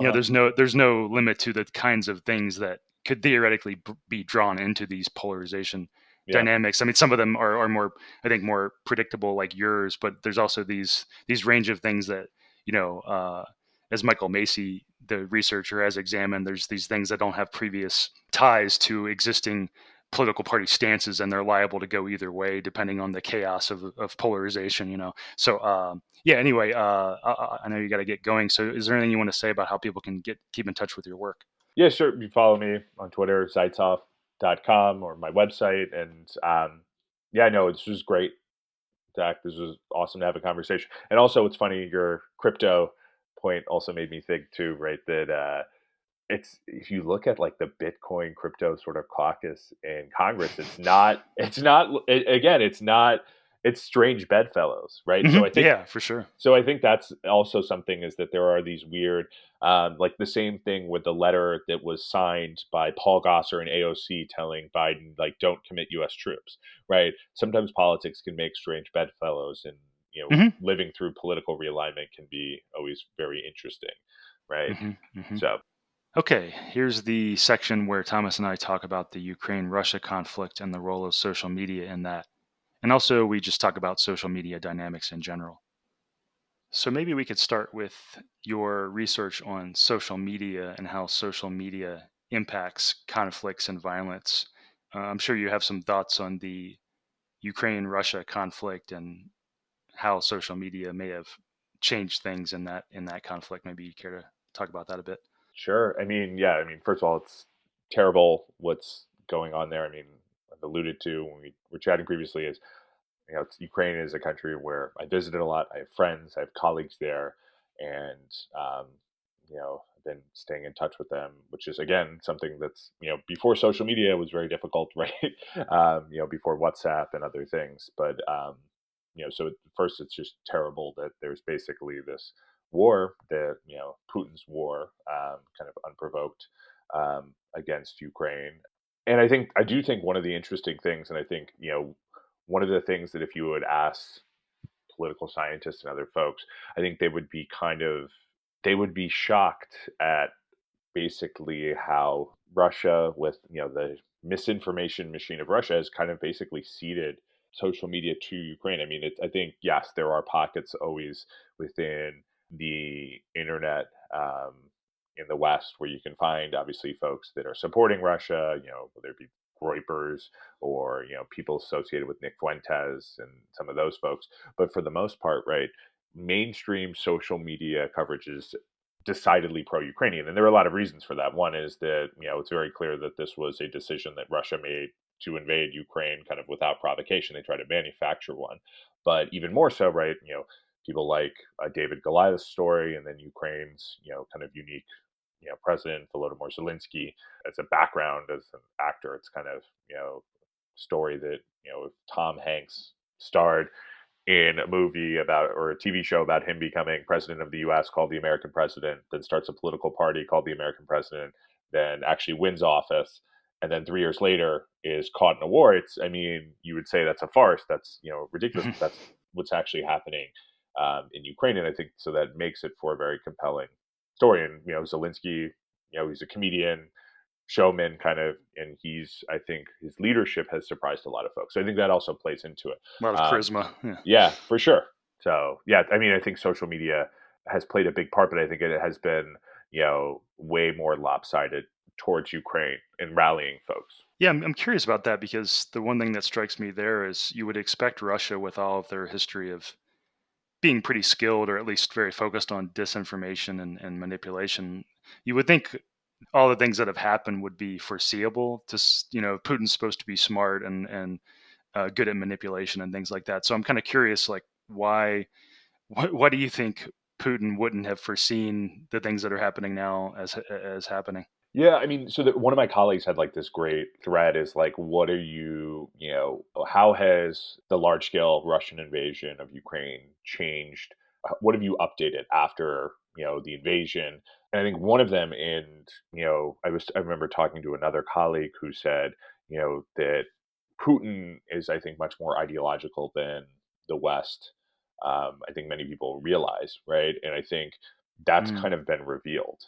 there's no limit to the kinds of things that could theoretically be drawn into these polarization dynamics. I mean, some of them are more, I think, more predictable, like yours, but there's also these range of things that, as Michael Macy the researcher has examined, there's these things that don't have previous ties to existing political party stances, and they're liable to go either way depending on the chaos of polarization. So yeah. Anyway, I know you got to get going. So is there anything you want to say about how people can keep in touch with your work? Yeah, sure. You follow me on Twitter, Zeitzoff.com, or my website. And yeah, no, this was great, Zach. This was awesome to have a conversation. And also, it's funny, your crypto point also made me think too, right? That it's, if you look at like the Bitcoin crypto sort of caucus in Congress, it's not, it's strange bedfellows, right? Yeah, for sure. So I think that's also something, is that there are these weird, like the same thing with the letter that was signed by Paul Gosar and AOC telling Biden, like, don't commit U.S. troops, right? Sometimes politics can make strange bedfellows, and living through political realignment can be always very interesting, right? So Okay, here's the section where Thomas and I talk about the Ukraine-Russia conflict and the role of social media in that. And also, we just talk about social media dynamics in general. So maybe we could start with your research on social media and how social media impacts conflicts and violence. I'm sure you have some thoughts on the Ukraine-Russia conflict and how social media may have changed things in that conflict. Maybe you care to talk about that a bit. sure. I mean, yeah. I mean, first of all, it's terrible what's going on there. I mean, I've alluded to when we were chatting previously, is Ukraine is a country where I visited a lot. I have friends, I have colleagues there, and um, I've been staying in touch with them, which is again something that's before social media was very difficult, right? Before WhatsApp and other things, but so at first it's just terrible that there's basically this war, that Putin's war, kind of unprovoked, against Ukraine. And I do think one of the interesting things, and I think one of the things that if you would ask political scientists and other folks, I think they would be shocked at basically how Russia, with the misinformation machine of Russia, has kind of basically ceded social media to Ukraine. I mean, I think, yes, there are pockets always within the internet, in the West, where you can find obviously folks that are supporting Russia, whether it be Groypers, or people associated with Nick Fuentes and some of those folks. But for the most part, right, mainstream social media coverage is decidedly pro-Ukrainian, and there are a lot of reasons for that. One is that it's very clear that this was a decision that Russia made to invade Ukraine kind of without provocation. They tried to manufacture one, but even more so, right? People like David Goliath's story, and then Ukraine's kind of unique president Volodymyr Zelensky as a background as an actor. It's kind of story that if Tom Hanks starred in a movie about, or a TV show about him becoming president of the US called The American President, then starts a political party called The American President, then actually wins office, and then 3 years later is caught in a war. I mean, you would say that's a farce, that's ridiculous, but that's what's actually happening in Ukraine. And I think so that makes it for a very compelling story. And Zelensky, he's a comedian, showman kind of, and I think his leadership has surprised a lot of folks. So I think that also plays into it. A lot of charisma. Yeah. Yeah, for sure. So yeah, I mean, I think social media has played a big part, but I think it has been way more lopsided towards Ukraine and rallying folks. Yeah, I'm curious about that, because the one thing that strikes me there is you would expect Russia, with all of their history of being pretty skilled, or at least very focused on disinformation and manipulation, you would think all the things that have happened would be foreseeable. Putin's supposed to be smart and good at manipulation and things like that. So I'm kind of curious, like, why do you think Putin wouldn't have foreseen the things that are happening now as happening? Yeah, I mean, so one of my colleagues had like this great thread, is like, what are how has the large scale Russian invasion of Ukraine changed? What have you updated after, the invasion? And I think one of them, and, I remember talking to another colleague who said, that Putin is, I think, much more ideological than the West. I think many people realize, right? And I think that's Mm. kind of been revealed,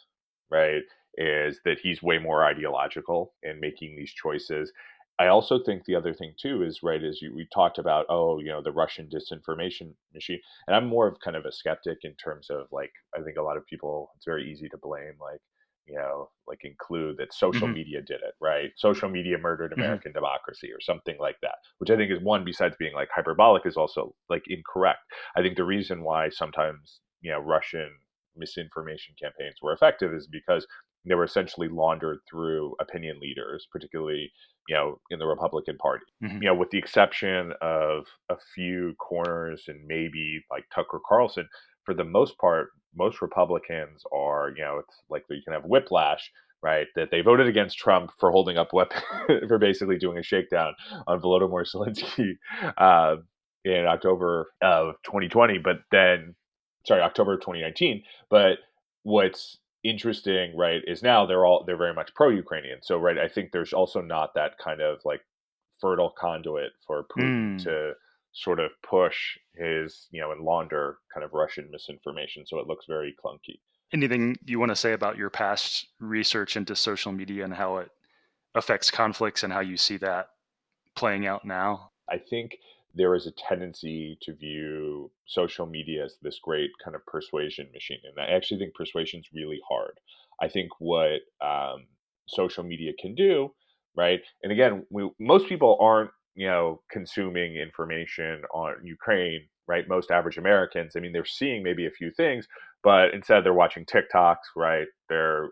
right? Is that he's way more ideological in making these choices. I also think the other thing too is, right, is we talked about, oh, the Russian disinformation machine, and I'm more of kind of a skeptic in terms of, like, I think a lot of people, it's very easy to blame, like, like include that social Hmm. media did it, right? Social media murdered Hmm. American democracy or something like that, which I think is one, besides being like hyperbolic, is also like incorrect. I think the reason why sometimes, Russian misinformation campaigns were effective is because they were essentially laundered through opinion leaders, particularly in the Republican Party. Hmm. With the exception of a few corners and maybe like Tucker Carlson, for the most part, most Republicans are, it's like you can have whiplash, right? That they voted against Trump for holding up weapons, for basically doing a shakedown on Volodymyr Zelensky uh, in October of 2020, but then, sorry, October of 2019. But what's interesting, right, is now they're very much pro-Ukrainian. So, right, I think there's also not that kind of like fertile conduit for Putin Mm. to sort of push his, and launder kind of Russian misinformation. So it looks very clunky. Anything you want to say about your past research into social media and how it affects conflicts and how you see that playing out now? I think there is a tendency to view social media as this great kind of persuasion machine. And I actually think persuasion is really hard. I think what social media can do, right? And again, most people aren't, consuming information on Ukraine, right? Most average Americans, I mean, they're seeing maybe a few things, but instead they're watching TikToks, right? They're,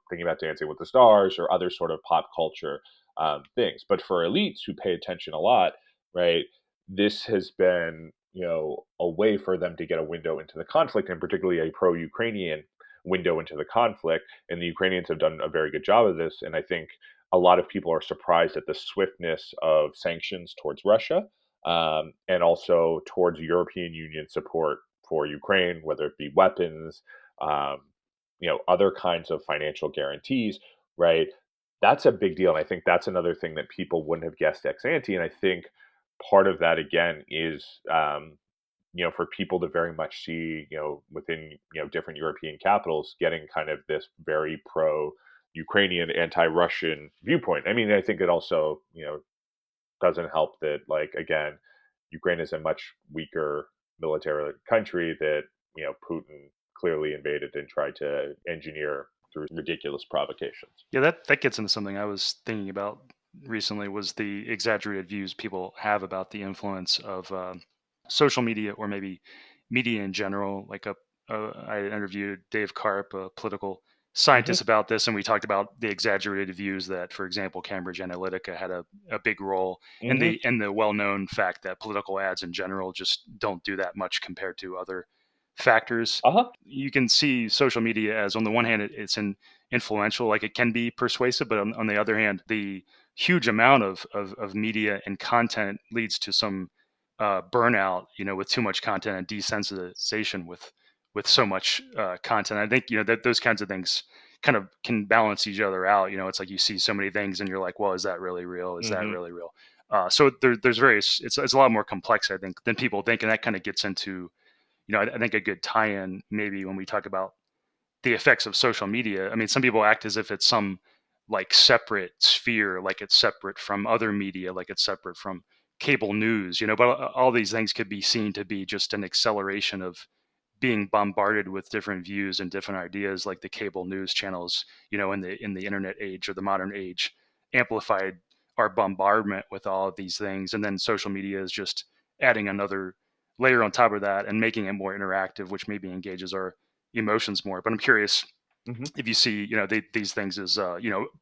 thinking about Dancing with the Stars or other sort of pop culture things. But for elites who pay attention a lot, right? This has been, a way for them to get a window into the conflict, and particularly a pro-Ukrainian window into the conflict. And the Ukrainians have done a very good job of this. And I think a lot of people are surprised at the swiftness of sanctions towards Russia, and also towards European Union support for Ukraine, whether it be weapons, um, other kinds of financial guarantees, right? That's a big deal. And I think that's another thing that people wouldn't have guessed ex ante. And I think part of that again is, for people to very much see, within, different European capitals getting kind of this very pro Ukrainian, anti Russian viewpoint. I mean, I think it also, doesn't help that, like, again, Ukraine is a much weaker military country that, Putin clearly invaded and tried to engineer through ridiculous provocations. Yeah, that gets into something I was thinking about recently was the exaggerated views people have about the influence of social media or maybe media in general. I interviewed Dave Karp, a political Hmm. scientist, about this, and we talked about the exaggerated views that, for example, Cambridge Analytica had a big role in Hmm. the well known fact that political ads in general just don't do that much compared to other factors. Uh-huh. You can see social media as, on the one hand, it's an influential, like it can be persuasive, but on the other hand, the huge amount of media and content leads to some burnout, with too much content and desensitization with so much content. I think, that those kinds of things kind of can balance each other out. It's like you see so many things and you're like, well, is that really real? Is that Hmm. really real? So there's various, it's a lot more complex, I think, than people think. And that kind of gets into, I think a good tie-in maybe when we talk about the effects of social media. I mean, some people act as if it's some like separate sphere, like it's separate from other media, like it's separate from cable news, but all these things could be seen to be just an acceleration of being bombarded with different views and different ideas, like the cable news channels, in the internet age or the modern age amplified our bombardment with all of these things. And then social media is just adding another layer on top of that and making it more interactive, which maybe engages our emotions more. But I'm curious Hmm. if you see, these things as,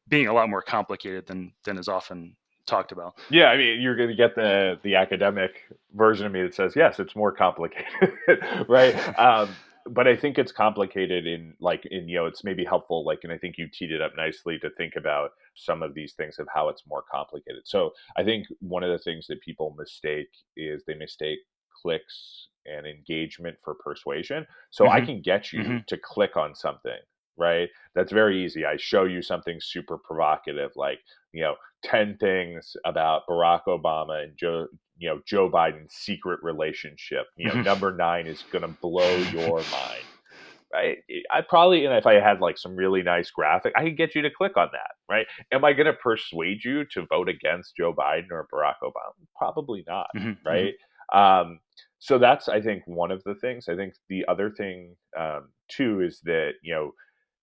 being a lot more complicated than is often talked about. Yeah, I mean, you're going to get the academic version of me that says, yes, it's more complicated, right? But I think it's complicated in like in it's maybe helpful, like, and I think you teed it up nicely to think about some of these things of how it's more complicated. So I think one of the things that people mistake is they mistake clicks and engagement for persuasion. So I Hmm. can get you Hmm. to click on something, right? That's very easy. I show you something super provocative, like, 10 things about Barack Obama and Joe Biden's secret relationship. Hmm. Number 9 is going to blow your mind. right? I probably, and if I had like some really nice graphic, I could get you to click on that, right? Am I going to persuade you to vote against Joe Biden or Barack Obama? Probably not, Mm-hmm. right? Um, so that's, I think, one of the things. I think the other thing, too, is that,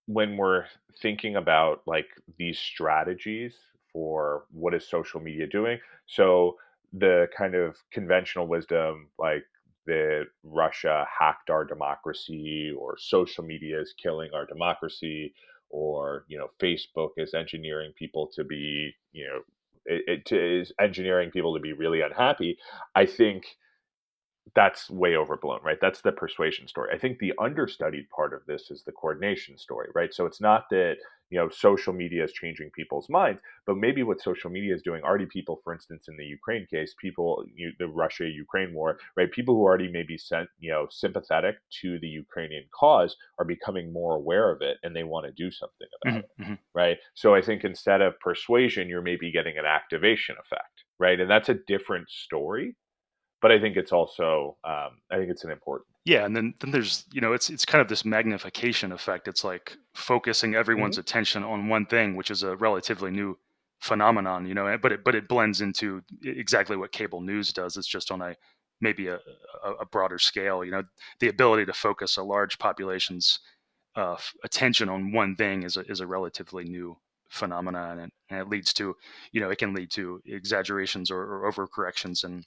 when we're thinking about like these strategies for what is social media doing, so the kind of conventional wisdom, like that Russia hacked our democracy, or social media is killing our democracy, or Facebook is engineering people to be, is engineering people to be really unhappy. I think that's way overblown, right? That's the persuasion story. I think the understudied part of this is the coordination story, right? So it's not that, social media is changing people's minds, but maybe what social media is doing, already people, for instance, in the Ukraine case, people, the Russia-Ukraine war, right? People who already maybe sent, sympathetic to the Ukrainian cause are becoming more aware of it, and they want to do something about it, Mm-hmm. right? So I think instead of persuasion, you're maybe getting an activation effect, right? And that's a different story, but I think it's also I think it's an important. Yeah, and then there's, it's kind of this magnification effect. It's like focusing everyone's Mhm. attention on one thing, which is a relatively new phenomenon, but it blends into exactly what cable news does. It's just on a maybe a broader scale. The ability to focus a large population's attention on one thing is a relatively new phenomenon, and it leads to, it can lead to exaggerations or overcorrections and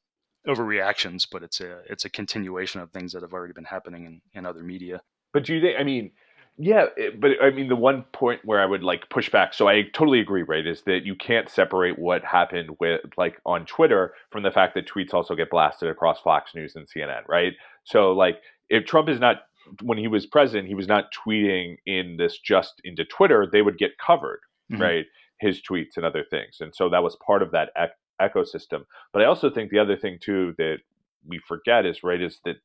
overreactions, but it's a continuation of things that have already been happening in other media. But do you think? I mean, yeah, but I mean, the one point where I would like push back. So I totally agree, right? Is that you can't separate what happened with like on Twitter from the fact that tweets also get blasted across Fox News and CNN, right? So like, if Trump is not, when he was president, he was not tweeting in this just into Twitter, they would get covered, Hmm. right? His tweets and other things, and so that was part of that ecosystem. But I also think the other thing too that we forget is, right, is that,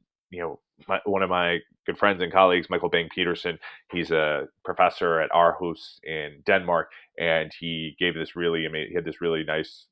one of my good friends and colleagues, Michael Bang Peterson, he's a professor at Aarhus in Denmark, and he gave this really he had this really nice,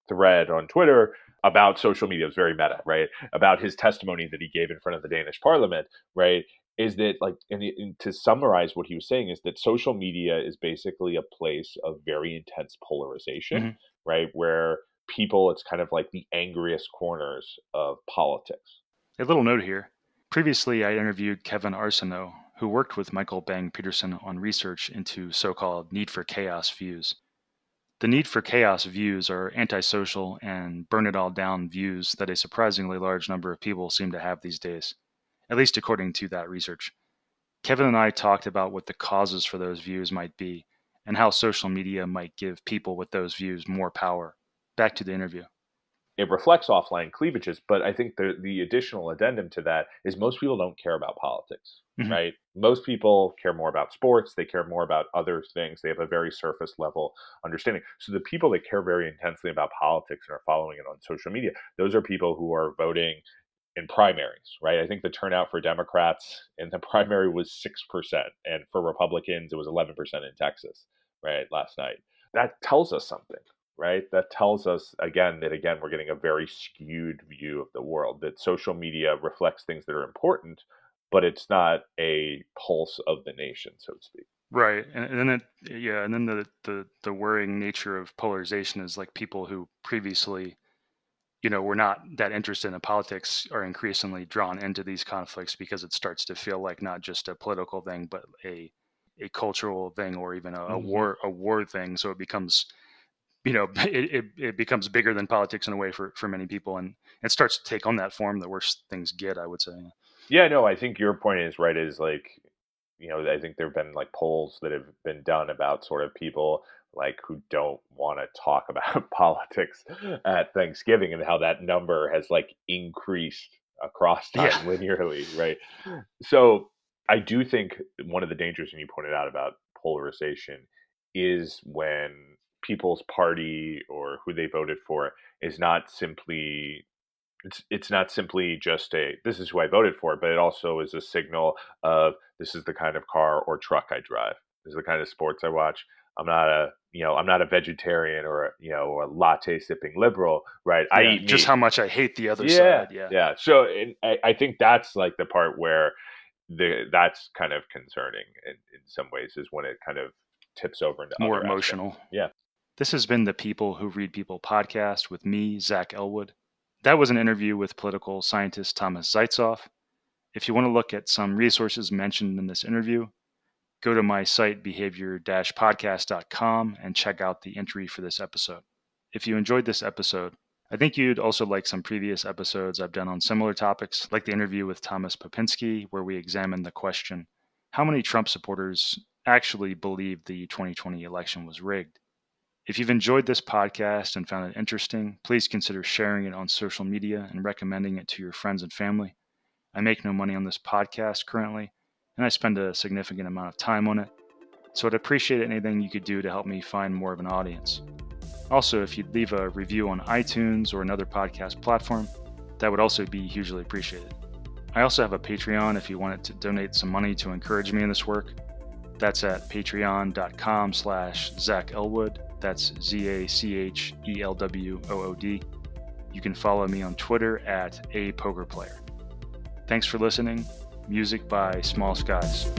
thread on Twitter about social media. It was very meta, right? About his testimony that he gave in front of the Danish parliament, right? Is that like, and to summarize what he was saying, is that social media is basically a place of very intense polarization, Hmm. right? Where people, it's kind of like the angriest corners of politics. A little note here. Previously, I interviewed Kevin Arsenault, who worked with Michael Bang Peterson on research into so-called need for chaos views. The need for chaos views are antisocial and burn it all down views that a surprisingly large number of people seem to have these days, at least according to that research. Kevin and I talked about what the causes for those views might be and how social media might give people with those views more power. Back to the interview. It reflects offline cleavages, but I think the additional addendum to that is most people don't care about politics, Hmm. right? Most people care more about sports. They care more about other things. They have a very surface level understanding. So the people that care very intensely about politics and are following it on social media, those are people who are voting in primaries, right? I think the turnout for Democrats in the primary was 6%, and for Republicans, it was 11% in Texas, right, last night. That tells us something, right? That tells us, again, that again, we're getting a very skewed view of the world, that social media reflects things that are important, but it's not a pulse of the nation, so to speak. Right, and then and then the worrying nature of polarization is like people who previously, were not that interested in politics are increasingly drawn into these conflicts because it starts to feel like not just a political thing, but a cultural thing, or even a Hmm. war thing. So it becomes, it becomes bigger than politics in a way for many people, and it starts to take on that form the worse things get, I would say. Yeah, no, I think your point is right. Is like, I think there have been like polls that have been done about sort of people like who don't want to talk about politics at Thanksgiving, and how that number has like increased across Yeah. time linearly, right? So I do think one of the dangers, and you pointed out about polarization, is when people's party or who they voted for is not simply, it's not simply just a this is who I voted for, but it also is a signal of this is the kind of car or truck I drive. This is the kind of sports I watch. I'm not a vegetarian or a latte sipping liberal, right? I Yeah, eat just meat. how much I hate the other Yeah, side. Yeah. yeah. So, and I think that's like the part where that's kind of concerning in some ways, is when it kind of tips over into More other emotional. aspects. Yeah. This has been the People Who Read People podcast with me, Zach Elwood. That was an interview with political scientist Thomas Zeitzoff. If you want to look at some resources mentioned in this interview, go to my site, behavior-podcast.com, and check out the entry for this episode. If you enjoyed this episode, I think you'd also like some previous episodes I've done on similar topics, like the interview with Thomas Popinski, where we examined the question, how many Trump supporters actually believe the 2020 election was rigged? If you've enjoyed this podcast and found it interesting, please consider sharing it on social media and recommending it to your friends and family. I make no money on this podcast currently, and I spend a significant amount of time on it, so I'd appreciate anything you could do to help me find more of an audience. Also, if you'd leave a review on iTunes or another podcast platform, that would also be hugely appreciated. I also have a Patreon if you wanted to donate some money to encourage me in this work. That's at patreon.com/Zach Elwood. That's ZACHELWOOD. You can follow me on Twitter at @apokerplayer. Thanks for listening. Music by Small Skies.